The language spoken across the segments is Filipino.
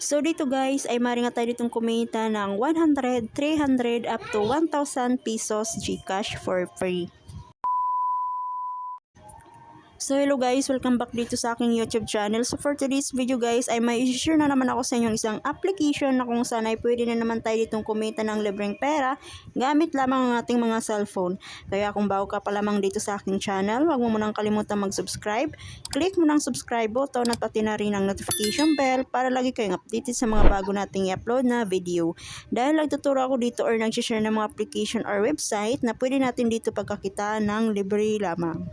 So dito guys ay maaari nga tayo ditong kumita ng 100, 300 up to 1,000 pesos GCash for free. So hello guys, welcome back dito sa aking YouTube channel. So for today's video guys ay may i-share na naman ako sa inyong isang application na kung saan ay pwede na naman tayo ditong kumita ng libreng pera gamit lamang ang ating mga cellphone. Kaya kung bago ka pa lamang dito sa aking channel, huwag mo munang kalimutan mag-subscribe. Click mo ng subscribe button at pati na rin ang notification bell para lagi kayong updated sa mga bago nating i-upload na video. Dahil nagtuturo ako dito or nag-share ng mga application or website na pwede natin dito pagkakita ng libre lamang.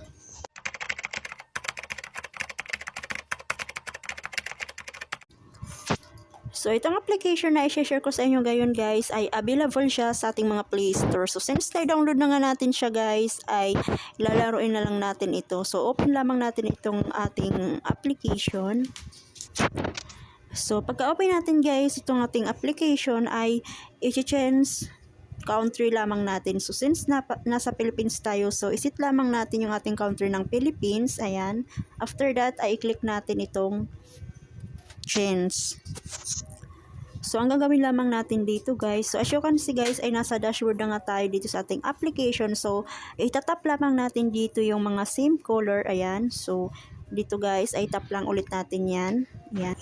So, itong application na i-share ko sa inyo ngayon guys ay available siya sa ating mga Play Store. So, since na-download na nga natin siya guys ay lalaroin na lang natin ito. So, open lamang natin itong ating application. So, pagka-open natin guys itong ating application ay i-change country lamang natin. So, since nasa Philippines tayo, so isit lamang natin yung ating country ng Philippines. Ayan. After that ay i-click natin itong change. So, ang gagawin lamang natin dito guys, so as you can see guys, ay nasa dashboard na nga tayo dito sa ating application. So, itatap lamang natin dito yung mga same color, ayan. So, dito guys, ay tap lang ulit natin yan. Ayan.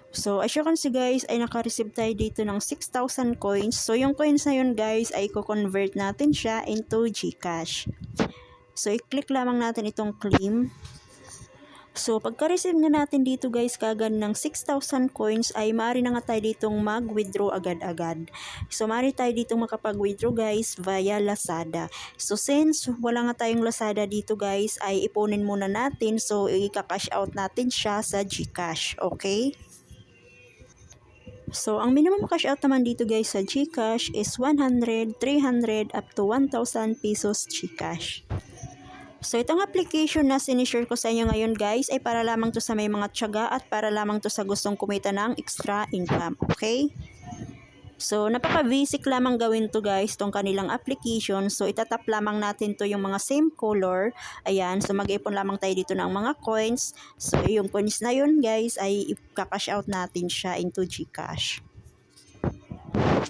So, as you can see guys, ay naka-receive tayo dito ng 6,000 coins. So, yung coins na yun guys, ay i-convert natin siya into GCash. So, i-click lamang natin itong claim. So, pagka-receive na natin dito guys kagad ng 6,000 coins ay maaari na nga tayo ditong mag-withdraw agad-agad. So, maaari tayo ditong makapag-withdraw guys via Lazada. So, since wala nga tayong Lazada dito guys ay ipunin muna natin. So, i-cash out natin siya sa GCash. Okay? So, ang minimum cash out naman dito guys sa GCash is 100, 300 up to 1,000 pesos GCash. So, itong application na sinishare ko sa inyo ngayon guys ay para lamang to sa may mga tiyaga at para lamang to sa gustong kumita ng extra income. Okay? So, napaka-basic lamang gawin to guys, tong kanilang application. So, itatap lamang natin to yung mga same color. Ayan. So, mag-ipon lamang tayo dito ng mga coins. So, yung coins na yun guys ay i-cash out natin siya into GCash.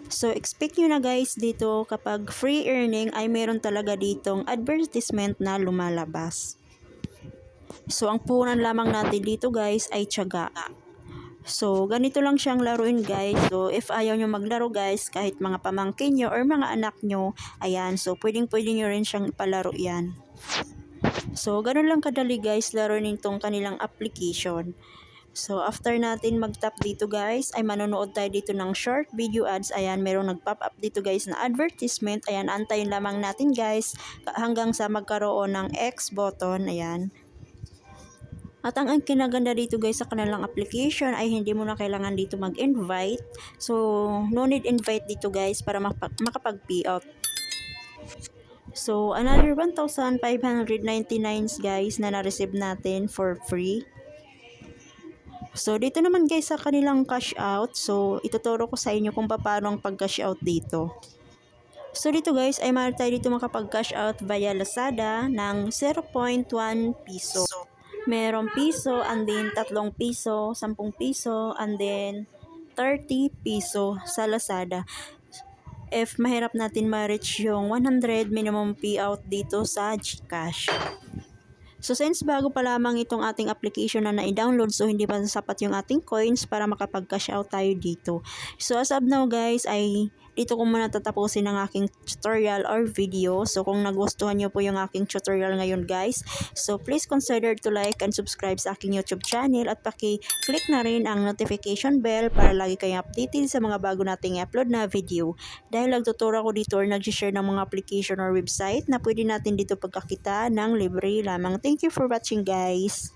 So, expect nyo na guys dito kapag free earning ay meron talaga ditong advertisement na lumalabas. So, ang puhunan lamang natin dito guys ay tiyaga. So, ganito lang siyang laruin guys. So, if ayaw nyo maglaro guys, kahit mga pamangkin nyo or mga anak nyo, ayan. So, pwedeng nyo rin siyang palaro yan. So, ganun lang kadali guys laruin itong kanilang application. So, after natin mag-tap dito guys, ay manonood tayo dito ng short video ads. Ayan, merong nag-pop up dito guys na advertisement. Ayan, antayin lamang natin guys hanggang sa magkaroon ng X button. Ayan. At ang kinaganda dito guys sa kanilang application ay hindi mo na kailangan dito mag-invite. So, no need invite dito guys para makapag-payout. So, another 1,599 guys na na-receive natin for free. So, dito naman guys sa kanilang cash out. So, ituturo ko sa inyo kung paano ang pag-cash out dito. So, dito guys ay maaari tayo dito makapag-cash out via Lazada ng 0.1 piso. Merong piso, and then 3 piso, 10 piso, and then 30 piso sa Lazada. If mahirap natin ma-reach yung 100 minimum payout dito sa GCash. So, since bago pa lamang itong ating application na na-download, so hindi pa sapat yung ating coins para makapag-cash out tayo dito. So, as of now guys, ay dito ko muna tatapusin ang aking tutorial or video. So, kung nagustuhan nyo po yung aking tutorial ngayon guys, so please consider to like and subscribe sa aking YouTube channel at paki-click na rin ang notification bell para lagi kayong updated sa mga bago nating i-upload na video. Dahil nagtuturo ko dito or nag-share ng mga application or website na pwede natin dito pagkakita ng libre lamang. Thank you for watching guys.